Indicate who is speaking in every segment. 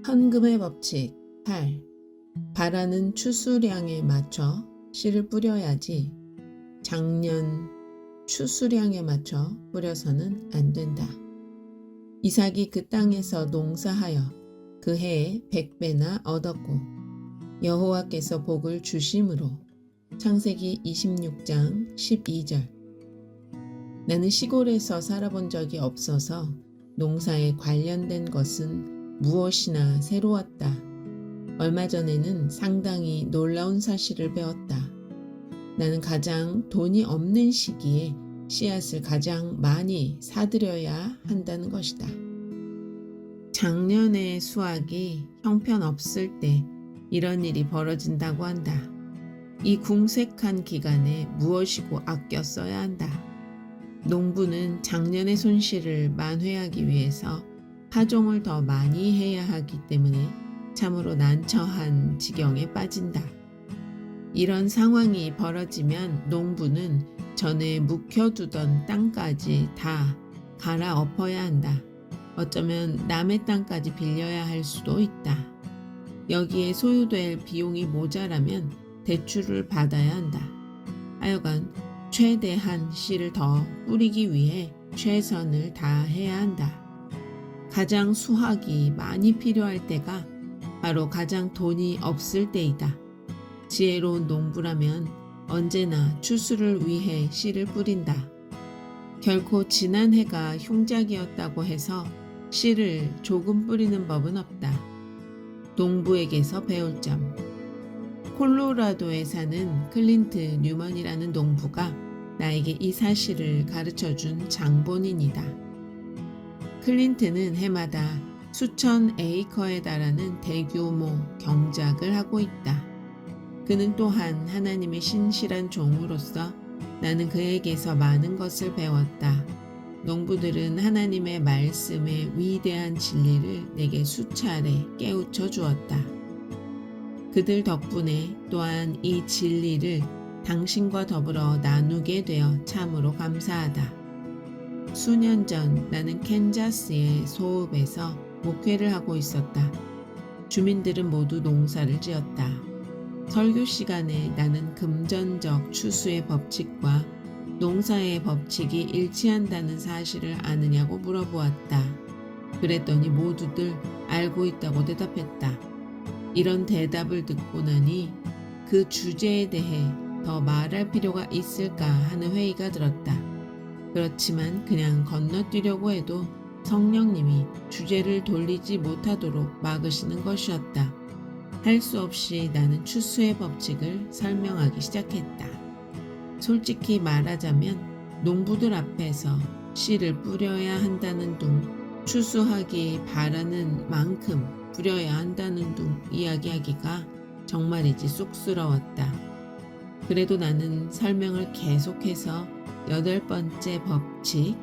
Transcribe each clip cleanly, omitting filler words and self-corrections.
Speaker 1: 헌금의 법칙 8. 바라는 추수량에 맞춰 씨를 뿌려야지 작년 추수량에 맞춰 뿌려서는 안 된다. 이삭이 그 땅에서 농사하여 그 해에 100배나 얻었고 여호와께서 복을 주심으로. 창세기 26장 12절. 나는 시골에서 살아본 적이 없어서 농사에 관련된 것은 무엇이나 새로웠다. 얼마 전에는 상당히 놀라운 사실을 배웠다. 나는 가장 돈이 없는 시기에 씨앗을 가장 많이 사들여야 한다는 것이다. 작년의 수확이 형편없을 때 이런 일이 벌어진다고 한다. 이 궁색한 기간에 무엇이고 아껴 써야 한다. 농부는 작년의 손실을 만회하기 위해서 파종을 더 많이 해야 하기 때문에 참으로 난처한 지경에 빠진다. 이런 상황이 벌어지면 농부는 전에 묵혀두던 땅까지 다 갈아엎어야 한다. 어쩌면 남의 땅까지 빌려야 할 수도 있다. 여기에 소요될 비용이 모자라면 대출을 받아야 한다. 하여간 최대한 씨를 더 뿌리기 위해 최선을 다해야 한다. 가장 수확이 많이 필요할 때가 바로 가장 돈이 없을 때이다. 지혜로운 농부라면 언제나 추수를 위해 씨를 뿌린다. 결코 지난 해가 흉작이었다고 해서 씨를 조금 뿌리는 법은 없다. 농부에게서 배울 점. 콜로라도에 사는 클린트 뉴먼이라는 농부가 나에게 이 사실을 가르쳐준 장본인이다. 클린트는 해마다 수천 에이커에 달하는 대규모 경작을 하고 있다. 그는 또한 하나님의 신실한 종으로서 나는 그에게서 많은 것을 배웠다. 농부들은 하나님의 말씀의 위대한 진리를 내게 수차례 깨우쳐 주었다. 그들 덕분에 또한 이 진리를 당신과 더불어 나누게 되어 참으로 감사하다. 수년 전 나는 캔자스의 소읍에서 목회를 하고 있었다. 주민들은 모두 농사를 지었다. 설교 시간에 나는 금전적 추수의 법칙과 농사의 법칙이 일치한다는 사실을 아느냐고 물어보았다. 그랬더니 모두들 알고 있다고 대답했다. 이런 대답을 듣고 나니 그 주제에 대해 더 말할 필요가 있을까 하는 회의가 들었다. 그렇지만 그냥 건너뛰려고 해도 성령님이 주제를 돌리지 못하도록 막으시는 것이었다. 할 수 없이 나는 추수의 법칙을 설명하기 시작했다. 솔직히 말하자면 농부들 앞에서 씨를 뿌려야 한다는 둥, 추수하기 바라는 만큼 뿌려야 한다는 둥 이야기하기가 정말이지 쑥스러웠다. 그래도 나는 설명을 계속해서 8번째 법칙,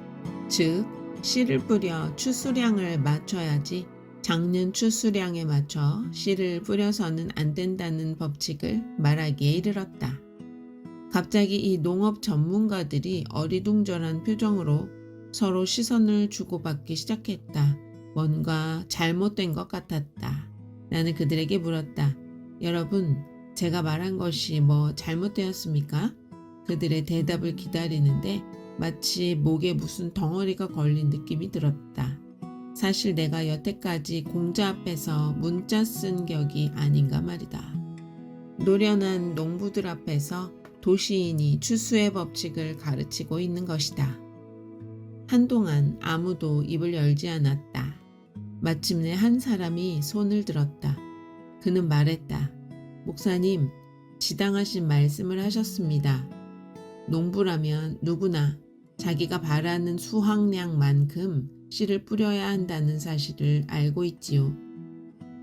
Speaker 1: 즉 씨를 뿌려 추수량을 맞춰야지 작년 추수량에 맞춰 씨를 뿌려서는 안 된다는 법칙을 말하기에 이르렀다. 갑자기 이 농업 전문가들이 어리둥절한 표정으로 서로 시선을 주고받기 시작했다. 뭔가 잘못된 것 같았다. 나는 그들에게 물었다. 여러분, 제가 말한 것이 뭐 잘못되었습니까? 그들의 대답을 기다리는데 마치 목에 무슨 덩어리가 걸린 느낌이 들었다. 사실 내가 여태까지 공자 앞에서 문자 쓴 격이 아닌가 말이다. 노련한 농부들 앞에서 도시인이 추수의 법칙을 가르치고 있는 것이다. 한동안 아무도 입을 열지 않았다. 마침내 한 사람이 손을 들었다. 그는 말했다. 목사님, 지당하신 말씀을 하셨습니다. 농부라면 누구나 자기가 바라는 수확량만큼 씨를 뿌려야 한다는 사실을 알고 있지요.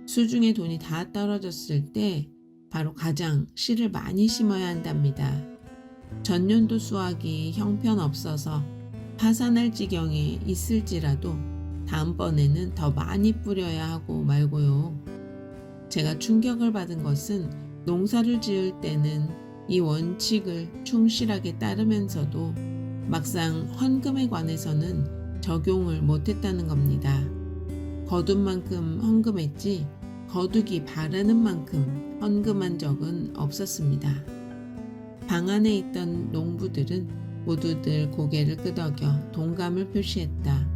Speaker 1: 수중에 돈이 다 떨어졌을 때 바로 가장 씨를 많이 심어야 한답니다. 전년도 수확이 형편없어서 파산할 지경에 있을지라도 다음번에는 더 많이 뿌려야 하고 말고요. 제가 충격을 받은 것은 농사를 지을 때는 이 원칙을 충실하게 따르면서도 막상 헌금에 관해서는 적용을 못했다는 겁니다. 거둔 만큼 헌금했지 거두기 바라는 만큼 헌금한 적은 없었습니다. 방 안에 있던 농부들은 모두들 고개를 끄덕여 동감을 표시했다.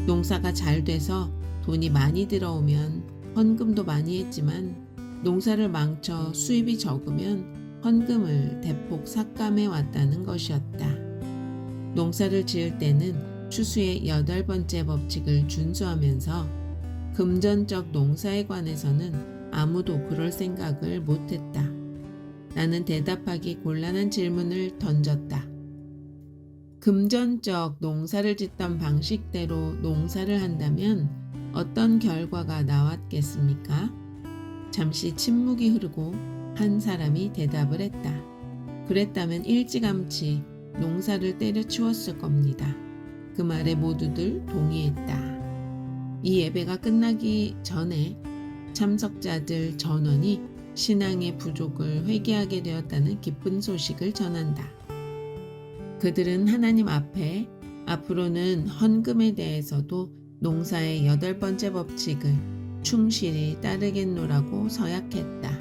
Speaker 1: 농사가 잘 돼서 돈이 많이 들어오면 헌금도 많이 했지만 농사를 망쳐 수입이 적으면 헌금을 대폭 삭감해 왔다는 것이었다. 농사를 지을 때는 추수의 8번째 법칙을 준수하면서 금전적 농사에 관해서는 아무도 그럴 생각을 못했다. 나는 대답하기 곤란한 질문을 던졌다. 금전적 농사를 짓던 방식대로 농사를 한다면 어떤 결과가 나왔겠습니까? 잠시 침묵이 흐르고 한 사람이 대답을 했다. 그랬다면 일찌감치 농사를 때려치웠을 겁니다. 그 말에 모두들 동의했다. 이 예배가 끝나기 전에 참석자들 전원이 신앙의 부족을 회개하게 되었다는 기쁜 소식을 전한다. 그들은 하나님 앞에 앞으로는 헌금에 대해서도 농사의 8번째 법칙을 충실히 따르겠노라고 서약했다.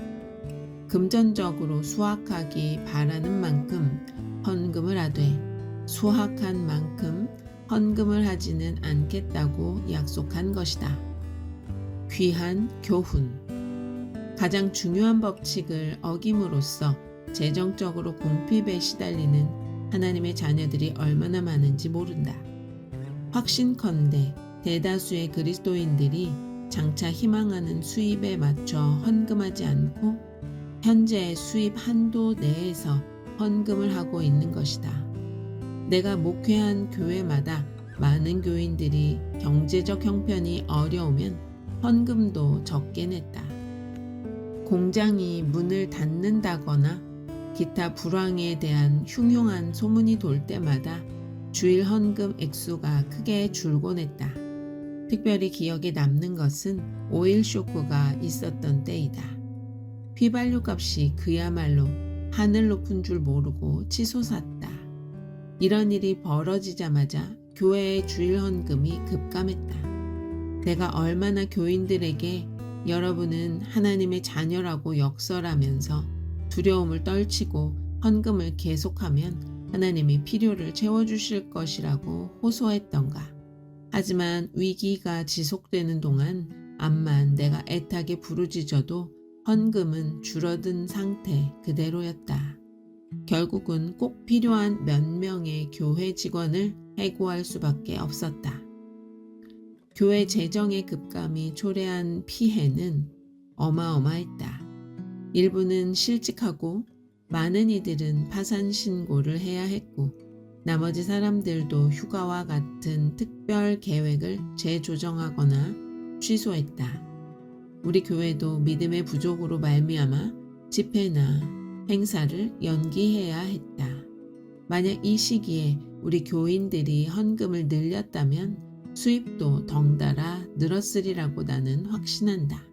Speaker 1: 금전적으로 수확하기 바라는 만큼 헌금을 하되 수확한 만큼 헌금을 하지는 않겠다고 약속한 것이다. 귀한 교훈. 가장 중요한 법칙을 어김으로써 재정적으로 궁핍에 시달리는 하나님의 자녀들이 얼마나 많은지 모른다. 확신컨대 대다수의 그리스도인들이 장차 희망하는 수입에 맞춰 헌금하지 않고 현재의 수입 한도 내에서 헌금을 하고 있는 것이다. 내가 목회한 교회마다 많은 교인들이 경제적 형편이 어려우면 헌금도 적게 냈다. 공장이 문을 닫는다거나 기타 불황에 대한 흉흉한 소문이 돌 때마다 주일 헌금 액수가 크게 줄곤 했다. 특별히 기억에 남는 것은 오일 쇼크가 있었던 때이다. 휘발유 값이 그야말로 하늘 높은 줄 모르고 치솟았다. 이런 일이 벌어지자마자 교회의 주일 헌금이 급감했다. 내가 얼마나 교인들에게 여러분은 하나님의 자녀라고 역설하면서 두려움을 떨치고 헌금을 계속하면 하나님이 필요를 채워주실 것이라고 호소했던가. 하지만 위기가 지속되는 동안 암만 내가 애타게 부르짖어도 헌금은 줄어든 상태 그대로였다. 결국은 꼭 필요한 몇 명의 교회 직원을 해고할 수밖에 없었다. 교회 재정의 급감이 초래한 피해는 어마어마했다. 일부는 실직하고 많은 이들은 파산 신고를 해야 했고 나머지 사람들도 휴가와 같은 특별 계획을 재조정하거나 취소했다. 우리 교회도 믿음의 부족으로 말미암아 집회나 행사를 연기해야 했다. 만약 이 시기에 우리 교인들이 헌금을 늘렸다면 수입도 덩달아 늘었으리라고 나는 확신한다.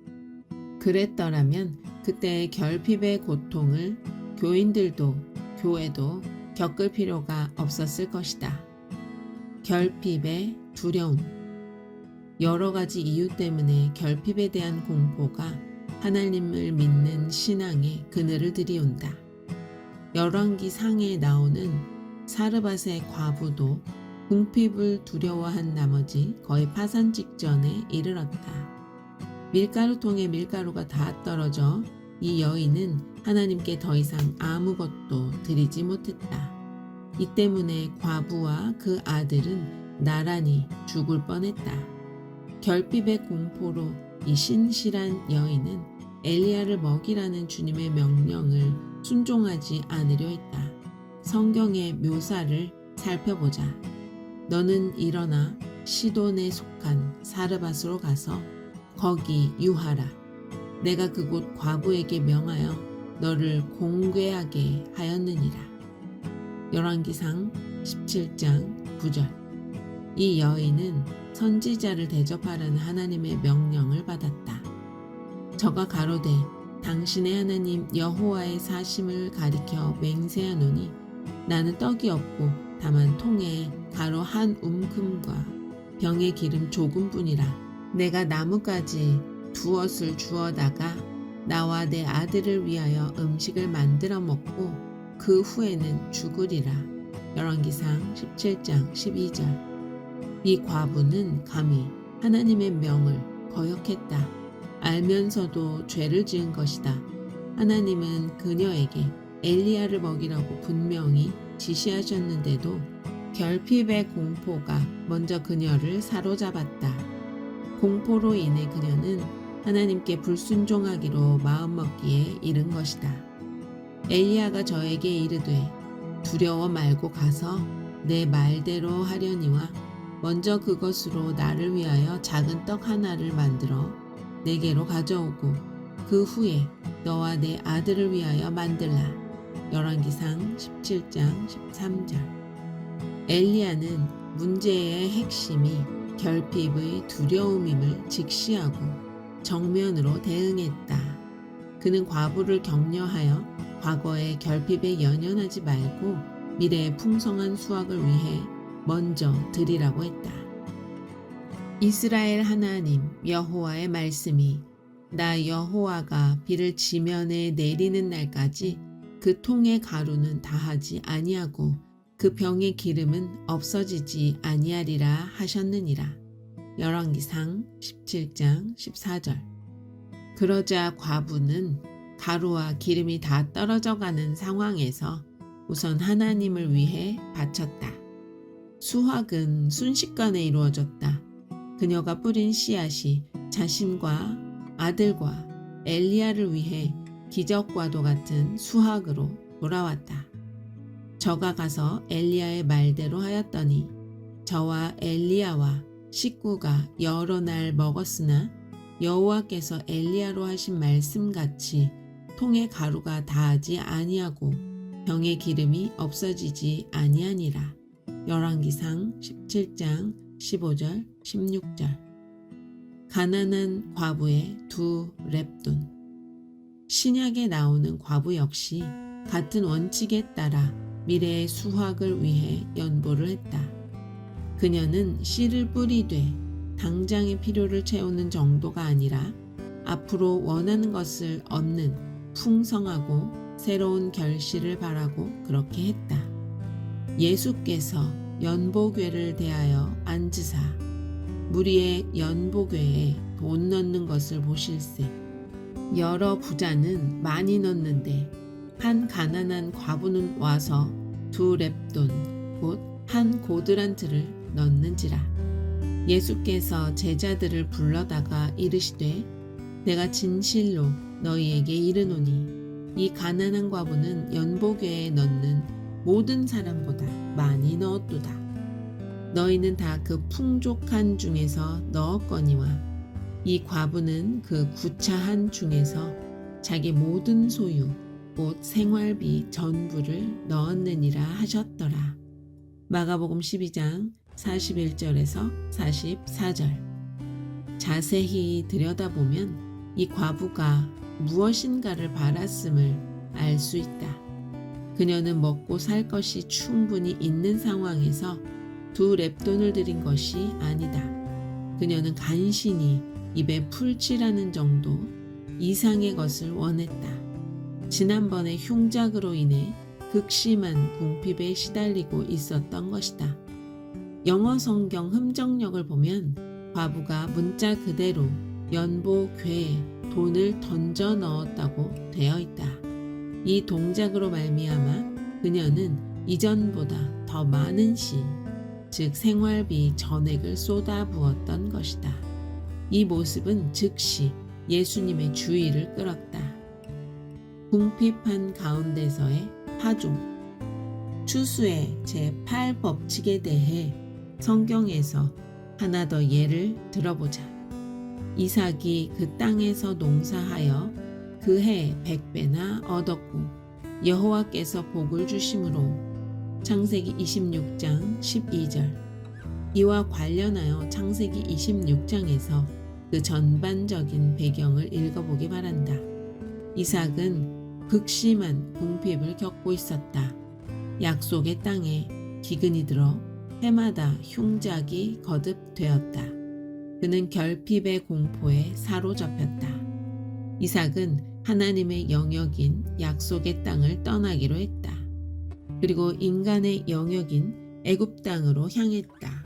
Speaker 1: 그랬더라면 그때의 결핍의 고통을 교인들도 교회도 겪을 필요가 없었을 것이다. 결핍의 두려움. 여러 가지 이유 때문에 결핍에 대한 공포가 하나님을 믿는 신앙에 그늘을 들이온다. 열왕기 상에 나오는 사르밧의 과부도 궁핍을 두려워한 나머지 거의 파산 직전에 이르렀다. 밀가루통에 밀가루가 다 떨어져 이 여인은 하나님께 더 이상 아무것도 드리지 못했다. 이 때문에 과부와 그 아들은 나란히 죽을 뻔했다. 결핍의 공포로 이 신실한 여인은 엘리야를 먹이라는 주님의 명령을 순종하지 않으려 했다. 성경의 묘사를 살펴보자. 너는 일어나 시돈에 속한 사르밧으로 가서 거기 유하라. 내가 그곳 과부에게 명하여 너를 공궤하게 하였느니라. 열왕기상 17장 9절. 이 여인은 선지자를 대접하라는 하나님의 명령을 받았다. 저가 가로되 당신의 하나님 여호와의 사심을 가리켜 맹세하노니 나는 떡이 없고 다만 통에 가루 한 움큼과 병에 기름 조금뿐이라. 내가 나뭇가지 두엇을 주어다가 나와 내 아들을 위하여 음식을 만들어 먹고 그 후에는 죽으리라. 열왕기상 17장 12절. 이 과부는 감히 하나님의 명을 거역했다. 알면서도 죄를 지은 것이다. 하나님은 그녀에게 엘리야를 먹이라고 분명히 지시하셨는데도 결핍의 공포가 먼저 그녀를 사로잡았다. 공포로 인해 그녀는 하나님께 불순종하기로 마음먹기에 이른 것이다. 엘리야가 저에게 이르되 두려워 말고 가서 내 말대로 하려니와 먼저 그것으로 나를 위하여 작은 떡 하나를 만들어 내게로 가져오고 그 후에 너와 내 아들을 위하여 만들라. 열왕기상 17장 13절. 엘리야는 문제의 핵심이 결핍의 두려움임을 직시하고 정면으로 대응했다. 그는 과부를 격려하여 과거의 결핍에 연연하지 말고 미래의 풍성한 수확을 위해 먼저 드리라고 했다. 이스라엘 하나님 여호와의 말씀이 나 여호와가 비를 지면에 내리는 날까지 그 통의 가루는 다하지 아니하고 그 병의 기름은 없어지지 아니하리라 하셨느니라. 열왕기상 17장 14절. 그러자 과부는 가루와 기름이 다 떨어져 가는 상황에서 우선 하나님을 위해 바쳤다. 수확은 순식간에 이루어졌다. 그녀가 뿌린 씨앗이 자신과 아들과 엘리야를 위해 기적과도 같은 수확으로 돌아왔다. 저가 가서 엘리야의 말대로 하였더니 저와 엘리야와 식구가 여러 날 먹었으나 여호와께서 엘리야로 하신 말씀같이 통의 가루가 다하지 아니하고 병의 기름이 없어지지 아니하니라. 열왕기상 17장 15절 16절. 가난한 과부의 두 렙돈. 신약에 나오는 과부 역시 같은 원칙에 따라 미래의 수확을 위해 연보를 했다. 그녀는 씨를 뿌리되 당장의 필요를 채우는 정도가 아니라 앞으로 원하는 것을 얻는 풍성하고 새로운 결실을 바라고 그렇게 했다. 예수께서 연보궤를 대하여 앉으사 무리의 연보궤에 돈 넣는 것을 보실세 여러 부자는 많이 넣는데 한 가난한 과부는 와서 두 렙돈 곧 한 고드란트를 넣는지라. 예수께서 제자들을 불러다가 이르시되 내가 진실로 너희에게 이르노니 이 가난한 과부는 연보궤에 넣는 모든 사람보다 많이 넣었도다. 너희는 다 그 풍족한 중에서 넣었거니와 이 과부는 그 구차한 중에서 자기 모든 소유 곧 생활비 전부를 넣었느니라 하셨더라. 마가복음 12장 41절에서 44절. 자세히 들여다보면 이 과부가 무엇인가를 바랐음을 알 수 있다. 그녀는 먹고 살 것이 충분히 있는 상황에서 두 렙돈을 드린 것이 아니다. 그녀는 간신히 입에 풀칠하는 정도 이상의 것을 원했다. 지난번에 흉작으로 인해 극심한 궁핍에 시달리고 있었던 것이다. 영어 성경 흠정력을 보면 과부가 문자 그대로 연보궤에 돈을 던져 넣었다고 되어 있다. 이 동작으로 말미암아 그녀는 이전보다 더 많은 씨, 즉 생활비 전액을 쏟아부었던 것이다. 이 모습은 즉시 예수님의 주의를 끌었다. 궁핍한 가운데서의 파종. 추수의 제8법칙에 대해 성경에서 하나 더 예를 들어보자. 이삭이 그 땅에서 농사하여 그 해 100배나 얻었고 여호와께서 복을 주심으로. 창세기 26장 12절. 이와 관련하여 창세기 26장에서 그 전반적인 배경을 읽어보기 바란다. 이삭은 극심한 궁핍을 겪고 있었다. 약속의 땅에 기근이 들어 해마다 흉작이 거듭되었다. 그는 결핍의 공포에 사로잡혔다. 이삭은 하나님의 영역인 약속의 땅을 떠나기로 했다. 그리고 인간의 영역인 애굽 땅으로 향했다.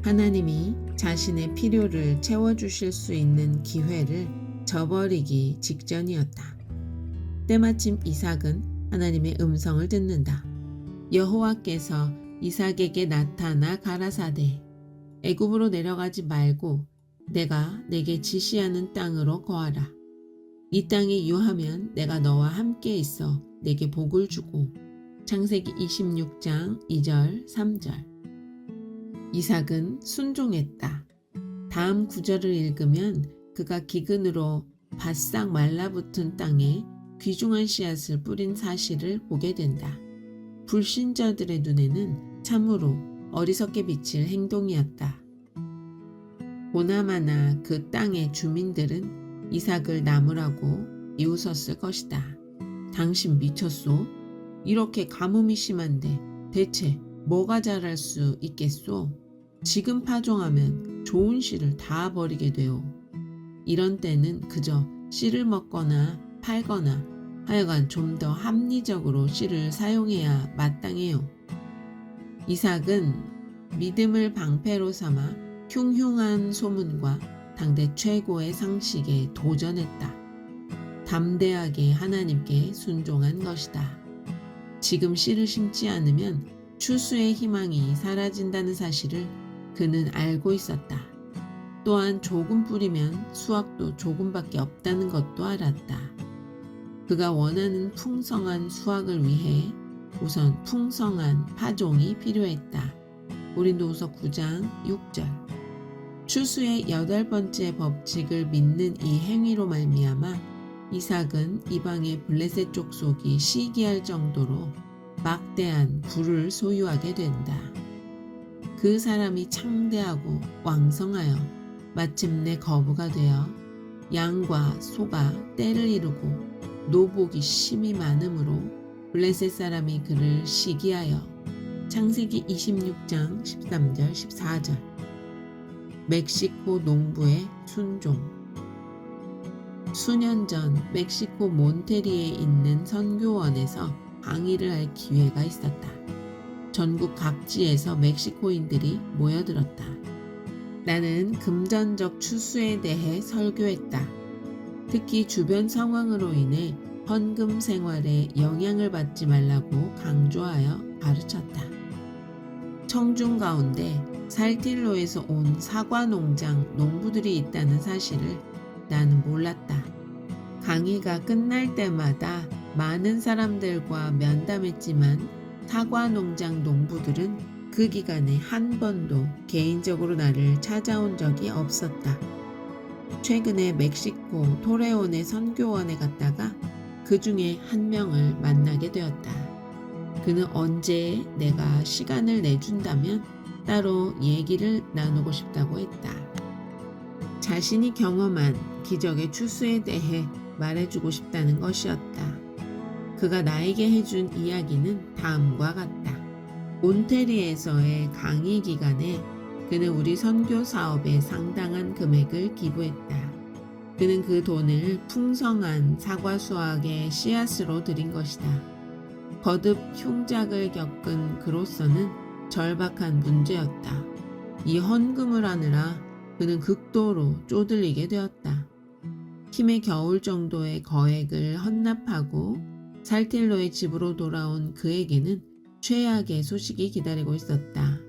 Speaker 1: 하나님이 자신의 필요를 채워주실 수 있는 기회를 저버리기 직전이었다. 때마침 이삭은 하나님의 음성을 듣는다. 여호와께서 이삭에게 나타나 가라사대 애굽으로 내려가지 말고 내가 내게 지시하는 땅으로 거하라. 이 땅에 유하면 내가 너와 함께 있어 내게 복을 주고. 창세기 26장 2절 3절. 이삭은 순종했다. 다음 구절을 읽으면 그가 기근으로 바싹 말라붙은 땅에 귀중한 씨앗을 뿌린 사실을 보게 된다. 불신자들의 눈에는 참으로 어리석게 비칠 행동이었다. 보나마나 그 땅의 주민들은 이삭을 나무라고 비웃었을 것이다. 당신 미쳤소? 이렇게 가뭄이 심한데 대체 뭐가 자랄 수 있겠소? 지금 파종하면 좋은 씨를 다 버리게 돼요. 이런 때는 그저 씨를 먹거나 팔거나 하여간 좀 더 합리적으로 씨를 사용해야 마땅해요. 이삭은 믿음을 방패로 삼아 흉흉한 소문과 당대 최고의 상식에 도전했다. 담대하게 하나님께 순종한 것이다. 지금 씨를 심지 않으면 추수의 희망이 사라진다는 사실을 그는 알고 있었다. 또한 조금 뿌리면 수확도 조금밖에 없다는 것도 알았다. 그가 원하는 풍성한 수확을 위해 우선 풍성한 파종이 필요했다. 고린도후서 9장 6절. 추수의 8번째 법칙을 믿는 이 행위로 말미암아 이삭은 이방의 블레셋 족속이 시기할 정도로 막대한 부를 소유하게 된다. 그 사람이 창대하고 왕성하여 마침내 거부가 되어 양과 소가 떼를 이루고 노복이 심히 많으므로 블레셋 사람이 그를 시기하여. 창세기 26장 13절 14절. 멕시코 농부의 순종. 수년 전 멕시코 몬테리에 있는 선교원에서 강의를 할 기회가 있었다. 전국 각지에서 멕시코인들이 모여들었다. 나는 금전적 추수에 대해 설교했다. 특히 주변 상황으로 인해 헌금 생활에 영향을 받지 말라고 강조하여 가르쳤다. 청중 가운데 살틸로에서 온 사과 농장 농부들이 있다는 사실을 나는 몰랐다. 강의가 끝날 때마다 많은 사람들과 면담했지만 사과 농장 농부들은 그 기간에 한 번도 개인적으로 나를 찾아온 적이 없었다. 최근에 멕시코 토레온의 선교원에 갔다가 그 중에 한 명을 만나게 되었다. 그는 언제 내가 시간을 내준다면 따로 얘기를 나누고 싶다고 했다. 자신이 경험한 기적의 추수에 대해 말해주고 싶다는 것이었다. 그가 나에게 해준 이야기는 다음과 같다. 몬테리에서의 강의 기간에 그는 우리 선교 사업에 상당한 금액을 기부했다. 그는 그 돈을 풍성한 사과 수확의 씨앗으로 드린 것이다. 거듭 흉작을 겪은 그로서는 절박한 문제였다. 이 헌금을 하느라 그는 극도로 쪼들리게 되었다. 힘에 겨울 정도의 거액을 헌납하고 살틸로의 집으로 돌아온 그에게는 최악의 소식이 기다리고 있었다.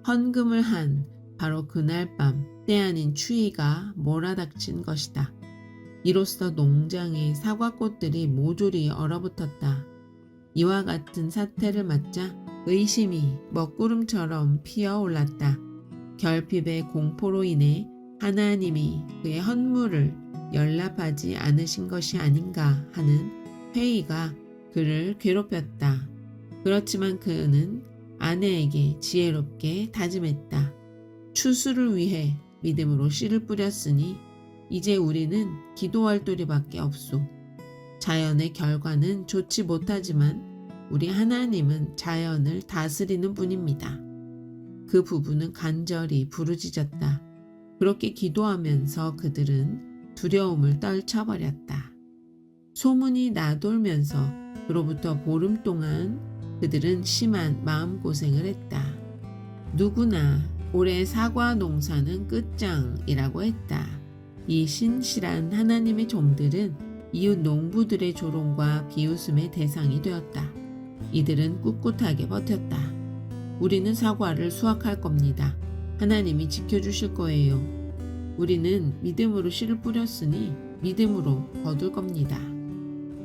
Speaker 1: 헌금을 한 바로 그날 밤 때 아닌 추위가 몰아닥친 것이다. 이로써 농장의 사과꽃들이 모조리 얼어붙었다. 이와 같은 사태를 맞자 의심이 먹구름처럼 피어올랐다. 결핍의 공포로 인해 하나님이 그의 헌물을 연락하지 않으신 것이 아닌가 하는 회의가 그를 괴롭혔다. 그렇지만 그는 아내에게 지혜롭게 다짐했다. 추수를 위해 믿음으로 씨를 뿌렸으니 이제 우리는 기도할 도리밖에 없소. 자연의 결과는 좋지 못하지만 우리 하나님은 자연을 다스리는 분입니다. 그 부부는 간절히 부르짖었다. 그렇게 기도하면서 그들은 두려움을 떨쳐버렸다. 소문이 나돌면서 그로부터 보름 동안 그들은 심한 마음고생을 했다. 누구나 올해 사과 농사는 끝장이라고 했다. 이 신실한 하나님의 종들은 이웃 농부들의 조롱과 비웃음의 대상이 되었다. 이들은 꿋꿋하게 버텼다. 우리는 사과를 수확할 겁니다. 하나님이 지켜주실 거예요. 우리는 믿음으로 씨를 뿌렸으니 믿음으로 거둘 겁니다.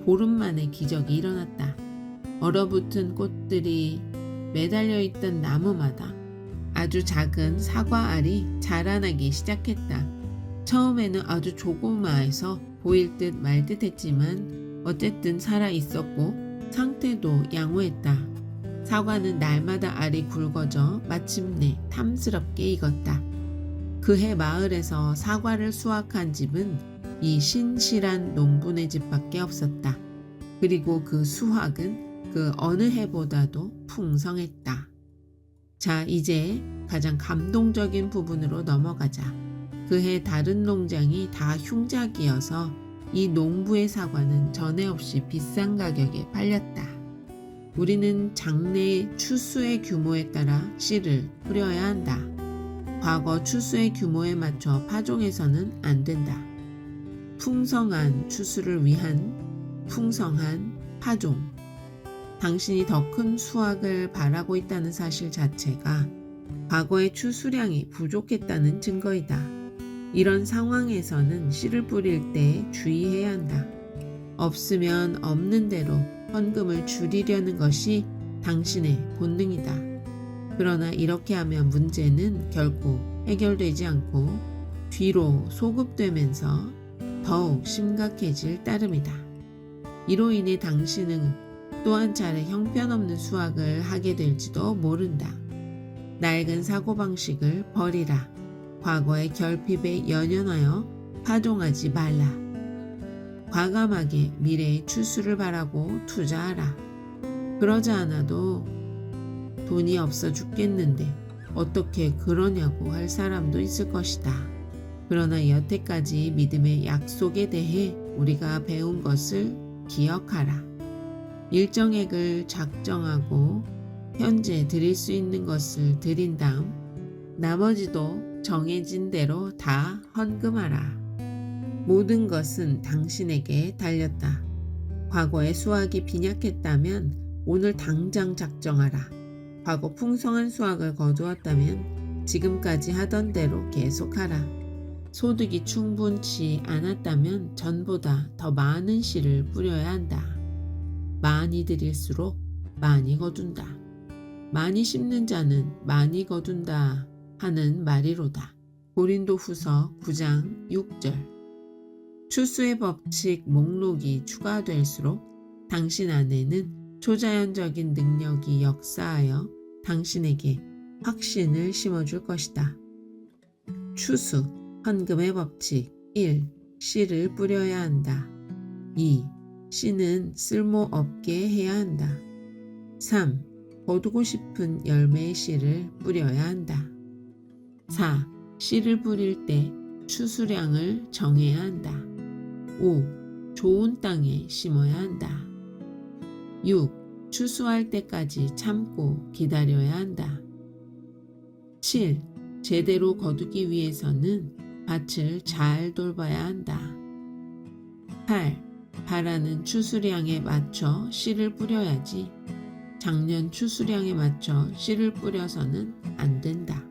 Speaker 1: 보름 만에 기적이 일어났다. 얼어붙은 꽃들이 매달려 있던 나무마다 아주 작은 사과 알이 자라나기 시작했다. 처음에는 아주 조그마해서 보일 듯 말 듯 했지만 어쨌든 살아 있었고 상태도 양호했다. 사과는 날마다 알이 굵어져 마침내 탐스럽게 익었다. 그해 마을에서 사과를 수확한 집은 이 신실한 농부네 집밖에 없었다. 그리고 그 수확은 그 어느 해보다도 풍성했다. 자, 이제 가장 감동적인 부분으로 넘어가자. 그해 다른 농장이 다 흉작이어서 이 농부의 사과는 전에 없이 비싼 가격에 팔렸다. 우리는 장래의 추수의 규모에 따라 씨를 뿌려야 한다. 과거 추수의 규모에 맞춰 파종해서는 안 된다. 풍성한 추수를 위한 풍성한 파종. 당신이 더 큰 수확을 바라고 있다는 사실 자체가 과거의 추수량이 부족했다는 증거이다. 이런 상황에서는 씨를 뿌릴 때 주의해야 한다. 없으면 없는 대로 헌금을 줄이려는 것이 당신의 본능이다. 그러나 이렇게 하면 문제는 결코 해결되지 않고 뒤로 소급되면서 더욱 심각해질 따름이다. 이로 인해 당신은 또 한 차례 형편없는 수확을 하게 될지도 모른다. 낡은 사고방식을 버리라. 과거의 결핍에 연연하여 파종하지 말라. 과감하게 미래의 추수를 바라고 투자하라. 그러지 않아도 돈이 없어 죽겠는데 어떻게 그러냐고 할 사람도 있을 것이다. 그러나 여태까지 믿음의 약속에 대해 우리가 배운 것을 기억하라. 일정액을 작정하고 현재 드릴 수 있는 것을 드린 다음 나머지도 정해진 대로 다 헌금하라. 모든 것은 당신에게 달렸다. 과거의 수확이 빈약했다면 오늘 당장 작정하라. 과거 풍성한 수확을 거두었다면 지금까지 하던 대로 계속하라. 소득이 충분치 않았다면 전보다 더 많은 씨를 뿌려야 한다. 많이 드릴수록 많이 거둔다. 많이 심는 자는 많이 거둔다 하는 말이로다. 고린도후서 9장 6절. 추수의 법칙 목록이 추가될수록 당신 안에는 초자연적인 능력이 역사하여 당신에게 확신을 심어줄 것이다. 추수, 헌금의 법칙 1. 씨를 뿌려야 한다. 2. 씨는 쓸모없게 해야 한다. 3. 거두고 싶은 열매의 씨를 뿌려야 한다. 4. 씨를 뿌릴 때 추수량을 정해야 한다. 5. 좋은 땅에 심어야 한다. 6. 추수할 때까지 참고 기다려야 한다. 7. 제대로 거두기 위해서는 밭을 잘 돌봐야 한다. 8. 바라는 추수량에 맞춰 씨를 뿌려야지 작년 추수량에 맞춰 씨를 뿌려서는 안 된다.